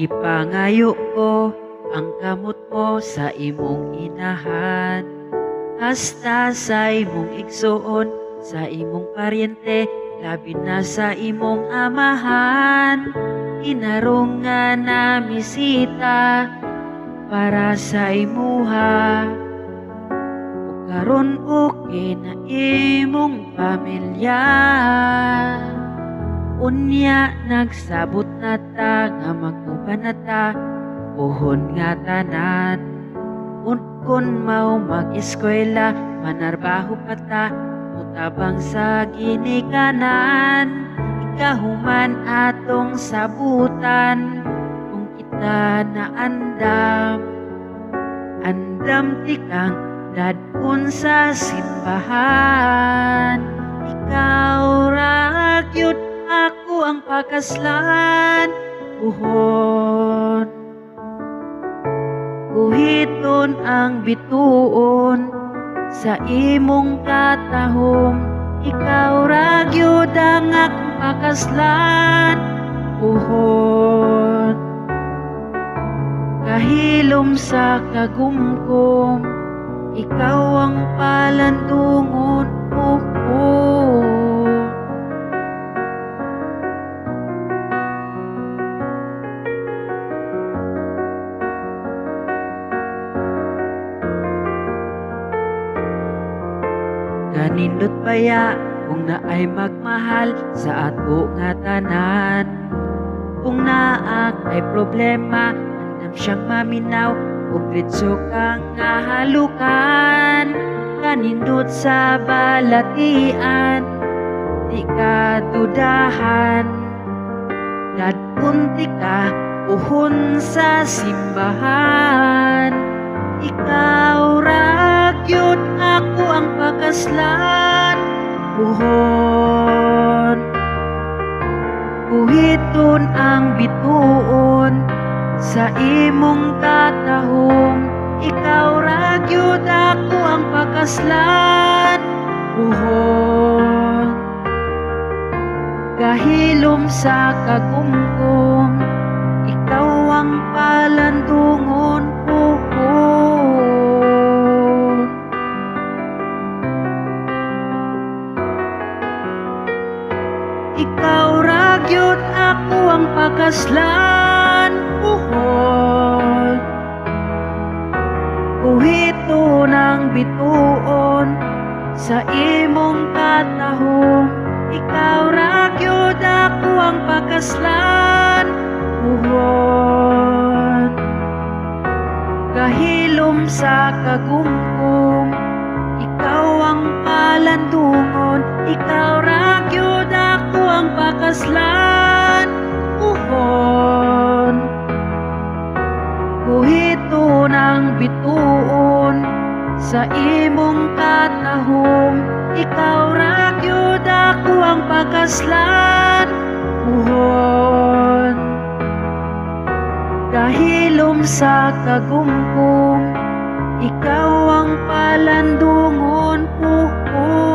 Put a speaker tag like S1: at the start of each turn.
S1: Gipangayo ko ang kamot mo sa imong inahan, hasta sa imong igsuon, sa imong paryente, labi na sa imong amahan. Inarong nga na misita para sa imuha, ug karon okay na imong pamilya. Unya nagsabot na ta nga mag-uban na ta, puhon nga tanan. Kun mao mag-eskwela, manarbaho pa ta, mutabang sa ginikanan. Ikahuman atong sabutan, kung kita na andam tikang dadkon sa simbahan. Ikaw ra gyud ako ang pakaslan, puhon kuhiton ang bituon sa imong katahom. Ikaw ra gyud ang akong pakaslan, puhon kahilom sa kagumkom. Ikaw ang palandungon, puhon. Kanindot baya kung naay magmahal sa ato nga tanan. Kung naa kay problema, andam siyang maminaw, ug diretso kang halukan. Kanindot sa balatian, di ka dudahan, dadpunti ka uhon sa simbahan. Ikaw ra gyud ako ang pakaslan, puhon kuhiton ang bituon sa imong katahom. Ikaw ra gyud ako ang pakaslan, puhon kahilom sa kagumkom. Ikaw ang palandungon, puhon. Ikaw ra gyud ako ang pakaslan, puhon kuhiton ang bituon sa imong katahom. Ikaw ra gyud ako ang pakaslan, puhon kahilom sa kagumkom. Ikaw ang palandungon, ikaw ra gyud ako ang pakaslan, puhon kuhiton ang bituon sa imong katahom. Ikaw ra gyud ako ang pakaslan, puhon kahilom sa kagumkom. Ikaw ang palandungon, puhon.